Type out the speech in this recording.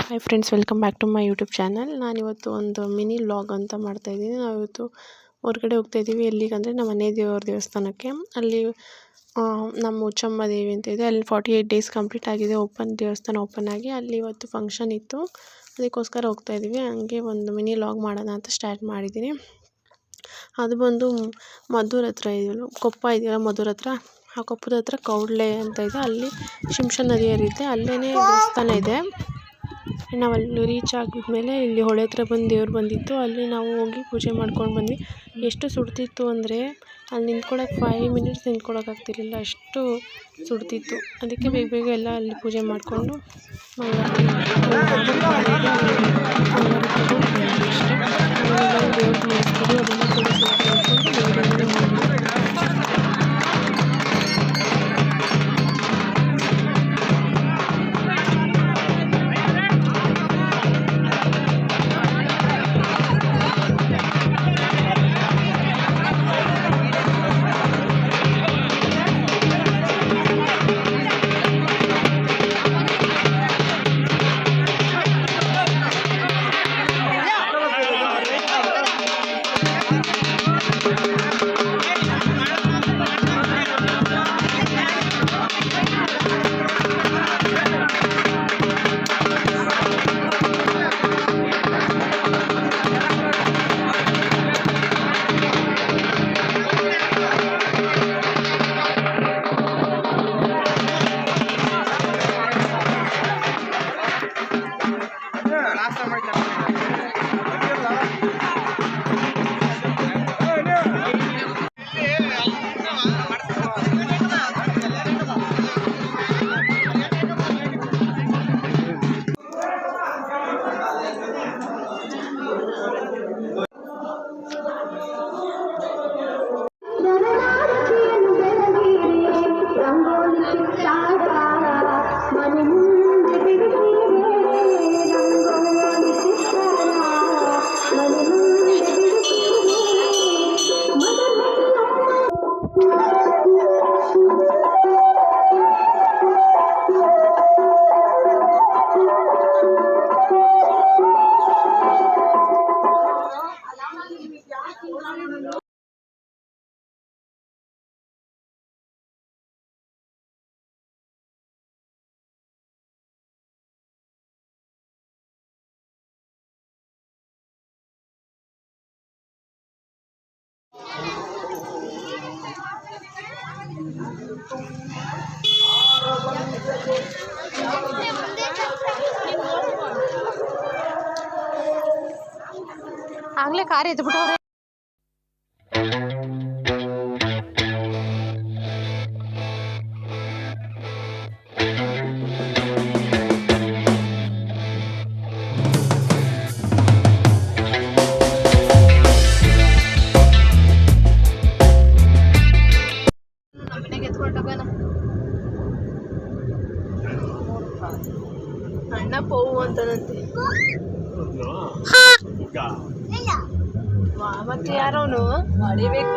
Hi friends, welcome back to my YouTube channel. ನಾನಿವತ್ತು ಒಂದು mini vlog ಅಂತ ಮಾಡ್ತಾಯಿದ್ದೀನಿ. ನಾವಿವತ್ತು ಹೊರಗಡೆ ಹೋಗ್ತಾಯಿದ್ದೀವಿ. ಎಲ್ಲಿಗಂದರೆ ನಮ್ಮ ಮನೆ ದೇವ್ರ ದೇವಸ್ಥಾನಕ್ಕೆ. ಅಲ್ಲಿ ನಮ್ಮ ಉಚ್ಚಮ್ಮ ದೇವಿ ಅಂತ ಇದೆ. ಅಲ್ಲಿ 48 ಡೇಸ್ ಕಂಪ್ಲೀಟ್ ಆಗಿದೆ ದೇವಸ್ಥಾನ ಓಪನ್ ಆಗಿ. ಅಲ್ಲಿ ಇವತ್ತು ಫಂಕ್ಷನ್ ಇತ್ತು, ಅದಕ್ಕೋಸ್ಕರ ಹೋಗ್ತಾಯಿದ್ದೀವಿ. ಹಂಗೆ ಒಂದು ಮಿನಿ ವ್ಲಾಗ್ ಮಾಡೋಣ ಅಂತ ಸ್ಟಾರ್ಟ್ ಮಾಡಿದ್ದೀನಿ. ಅದು ಬಂದು ಮದ್ದೂರ ಹತ್ರ ಇದೆಯಲ್ಲ, ಕೊಪ್ಪ ಇದೆಯಲ್ಲ ಮದ್ದೂರ ಹತ್ರ, ಆ ಕೊಪ್ಪದ ಹತ್ರ ಕೌಡ್ಲೆ ಅಂತ ಇದೆ. ಅಲ್ಲಿ ಶಿಂಷಾ ನದಿ ಹರಿಯುತ್ತೆ, ಅಲ್ಲೇ ದೇವಸ್ಥಾನ ಇದೆ. ನಾವು ಅಲ್ಲಿ ರೀಚ್ ಆಗಿದ್ಮೇಲೆ ಇಲ್ಲಿ ಹೊಳೆ ಹತ್ರ ದೇವ್ರು ಬಂದಿತ್ತು. ಅಲ್ಲಿ ನಾವು ಹೋಗಿ ಪೂಜೆ ಮಾಡ್ಕೊಂಡು ಬಂದ್ವಿ. ಎಷ್ಟು ಸುಡ್ತಿತ್ತು ಅಂದರೆ ಅಲ್ಲಿ ನಿಂತ್ಕೊಳ್ಳೋಕೆ 5 ಮಿನಿಟ್ಸ್ ನಿಂತ್ಕೊಳ್ಳೋಕ್ಕಾಗ್ತಿರ್ಲಿಲ್ಲ, ಅಷ್ಟು ಸುಡ್ತಿತ್ತು. ಅದಕ್ಕೆ ಬೇಗ ಬೇಗ ಎಲ್ಲ ಅಲ್ಲಿ ಪೂಜೆ ಮಾಡಿಕೊಂಡು ಆಗ್ಲೇ ಕಾರ್ ಎದ್ಬಿಟ್ಟವ್ರೆ. ಅಣ್ಣ ಪೋವು ಅಂತನಂತೆ. ಮತ್ತೆ ಯಾರವನು ಹೊಡಿಬೇಕು.